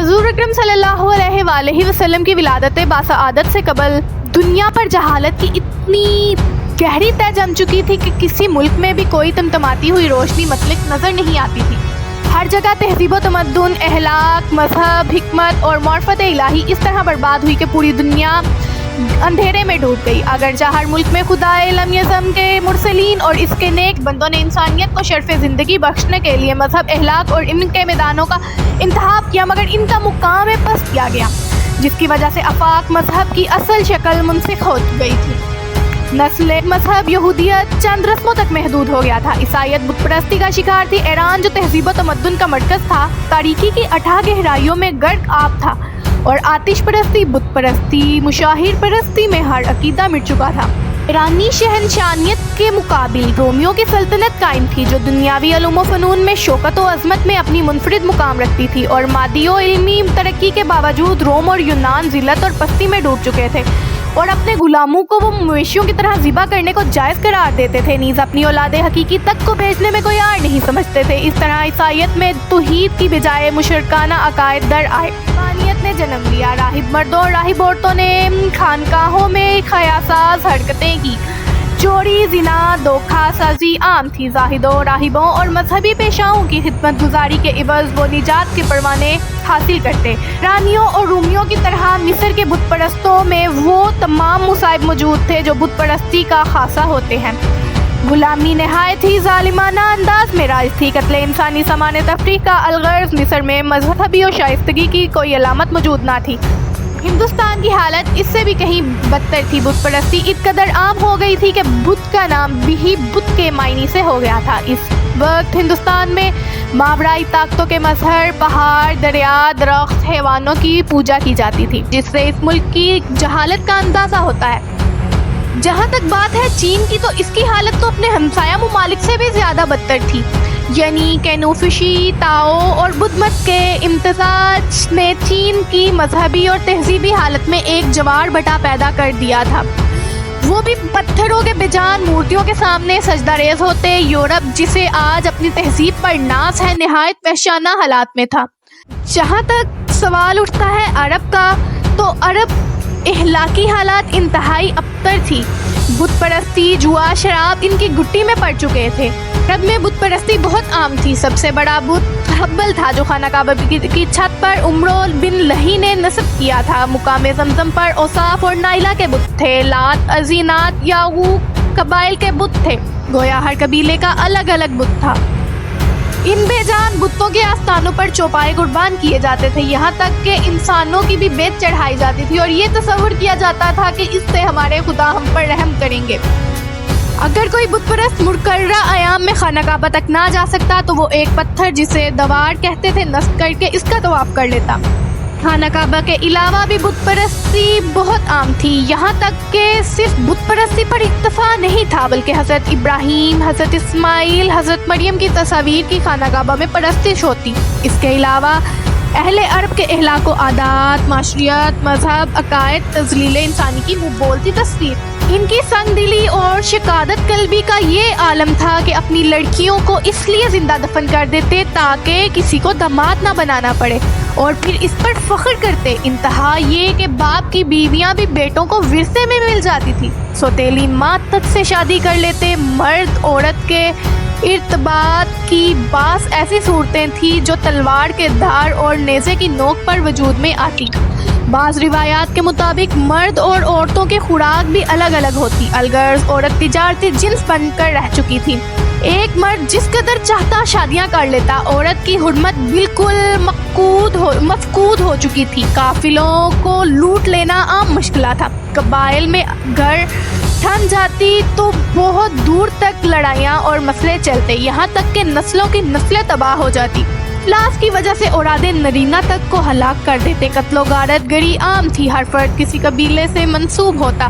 حضور اکرم صلی اللہ علیہ وآلہ وسلم کی ولادت باسعادت سے قبل دنیا پر جہالت کی اتنی گہری تہ جم چکی تھی کہ کسی ملک میں بھی کوئی تمتماتی ہوئی روشنی مطلق نظر نہیں آتی تھی۔ ہر جگہ تہذیب و تمدن، اخلاق، مذہب، حکمت اور معرفت الہی اس طرح برباد ہوئی کہ پوری دنیا اندھیرے میں ڈوب گئی۔ اگرچہ ہر ملک میں خدائے لم یزم کے مرسلین اور اس کے نیک بندوں نے انسانیت کو شرف زندگی بخشنے کے لیے مذہب، اخلاق اور علم کے میدانوں کا انتخاب کیا، مگر ان کا مقام پست کیا گیا، جس کی وجہ سے آفاق مذہب کی اصل شکل منسلخ ہو گئی تھی۔ نسل مذہب یہودیت چند رسموں تک محدود ہو گیا تھا۔ عیسائیت بت پرستی کا شکار تھی۔ ایران جو تہذیب و تمدن کا مرکز تھا، تاریکی کی اتھاہ گہرائیوں میں غرق آب تھا، اور آتش پرستی، بت پرستی، مشاہیر پرستی میں ہر عقیدہ مٹ چکا تھا۔ ایرانی شہنشاہیت کے مقابل رومیوں کی سلطنت قائم تھی، جو دنیاوی علوم و فنون میں شوکت و عظمت میں اپنی منفرد مقام رکھتی تھی، اور مادی و علمی ترقی کے باوجود روم اور یونان ذلت اور پستی میں ڈوب چکے تھے، اور اپنے غلاموں کو وہ مویشیوں کی طرح ذبح کرنے کو جائز قرار دیتے تھے، نیز اپنی اولاد حقیقی تک کو بھیجنے میں کوئی آڑ نہیں سمجھتے تھے۔ اس طرح عیسائیت میں توحید کی بجائے مشرکانہ عقائد در آئے، روحانیت نے جنم لیا۔ راہب مردوں اور راہب عورتوں نے خانقاہوں میں خیاساز حرکتیں کی، چوری، زنا، دھوکہ سازی عام تھی۔ زاہدوں، راہبوں اور مذہبی پیشواؤں کی خدمت گزاری کے عوض وہ نجات کے پروانے حاصل کرتے۔ رانیوں اور رومیوں کی طرح مصر کے بت پرستوں میں وہ تمام مصائب موجود تھے جو بت پرستی کا خاصہ ہوتے ہیں۔ غلامی نہایت ہی ظالمانہ انداز میں راج تھی۔ قتل انسانی سامان تفریح کا الغرض مصر میں مذہبی و شائستگی کی کوئی علامت موجود نہ تھی۔ ہندوستان کی حالت اس سے بھی کہیں بدتر تھی۔ بت پرستی اس قدر عام ہو گئی تھی کہ بت کا نام بھی بت کے معنی سے ہو گیا تھا۔ اس وقت ہندوستان میں ماورائی طاقتوں کے مظہر پہاڑ، دریا، درخت، حیوانوں کی پوجا کی جاتی تھی، جس سے اس ملک کی جہالت کا اندازہ ہوتا ہے۔ جہاں تک بات ہے چین کی، تو اس کی حالت تو اپنے ہمسایہ ممالک سے بھی زیادہ بدتر تھی، یعنی کنفوشی، تاؤ اور بدھ مت کے امتزاج نے چین کی مذہبی اور تہذیبی حالت میں ایک جوار بھٹا پیدا کر دیا تھا۔ وہ بھی پتھروں کے بجان مورتیوں کے سامنے سجدہ ریز ہوتے۔ یورپ، جسے آج اپنی تہذیب پر ناز ہے، نہایت وحشیانہ حالات میں تھا۔ جہاں تک سوال اٹھتا ہے عرب کا، تو عرب اخلاقی حالات انتہائی ابتر تھی۔ بت پرستی، جوا، شراب ان کی گٹی میں پڑ چکے تھے۔ عرب میں بت پرستی بہت عام تھی۔ سب سے بڑا بت حبل تھا، جو خانہ کعبہ کی چھت پر عمرو بن لہی نے نصب کیا تھا۔ مقام زمزم پر اوصاف اور نائلہ کے بت تھے۔ لات، عزینات، یعوق قبائل کے بت تھے، گویا ہر قبیلے کا الگ الگ بت تھا۔ ان بے جان بتوں کے آستانوں پر چوپائے قربان کیے جاتے تھے، یہاں تک کہ انسانوں کی بھی بیت چڑھائی جاتی تھی، اور یہ تصور کیا جاتا تھا کہ اس سے ہمارے خدا ہم پر رحم کریں گے۔ اگر کوئی بت پرست مقررہ ایام میں خانہ کعبہ تک نہ جا سکتا تو وہ ایک پتھر، جسے دوار کہتے تھے، نصب کر کے اس کا طواف کر لیتا۔ خانہ کعبہ کے علاوہ بھی بت پرستی بہت عام تھی، یہاں تک کہ صرف بت پرستی پر اکتفا نہیں تھا، بلکہ حضرت ابراہیم، حضرت اسماعیل، حضرت مریم کی تصاویر کی خانہ کعبہ میں پرستش ہوتی۔ اس کے علاوہ اہل عرب کے اخلاق و عادات، معاشرت، مذہب، عقائد، تذلیل انسانی کی بولتی تصویر، ان کی سنگ دلی اور شقادت قلبی کا یہ عالم تھا کہ اپنی لڑکیوں کو اس لیے زندہ دفن کر دیتے تاکہ کسی کو داماد نہ بنانا پڑے، اور پھر اس پر فخر کرتے۔ انتہا یہ کہ باپ کی بیویاں بھی بیٹوں کو ورثے میں مل جاتی تھی۔ سوتیلی ماں تک سے شادی کر لیتے۔ مرد عورت کے ارتباط کی بعض ایسی صورتیں تھیں جو تلوار کے دھار اور نیزے کی نوک پر وجود میں آتی۔ بعض روایات کے مطابق مرد اور عورتوں کی خوراک بھی الگ الگ ہوتی۔ الغرض عورت تجارتی جنس بن کر رہ چکی تھی۔ ایک مرد جس قدر چاہتا شادیاں کر لیتا۔ عورت کی حرمت بالکل مفقود ہو چکی تھی۔ قافلوں کو لوٹ لینا عام مشکلہ تھا۔ قبائل میں گھر تھم جاتی تو بہت دور تک لڑائیاں اور مسئلے چلتے، یہاں تک کہ نسلوں کی نسلیں تباہ ہو جاتی۔ افلاس کی وجہ سے اولاد نرینہ تک کو ہلاک کر دیتے۔ قتل و غارت گری عام تھی، ہر فرد کسی قبیلے سے منسوب ہوتا۔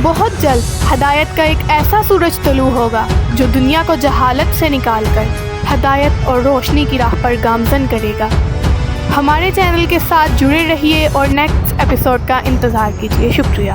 بہت جلد ہدایت کا ایک ایسا سورج طلوع ہوگا جو دنیا کو جہالت سے نکال کر ہدایت اور روشنی کی راہ پر گامزن کرے گا۔ ہمارے چینل کے ساتھ جڑے رہیے اور نیکسٹ ایپیسوڈ کا انتظار کیجیے۔ شکریہ۔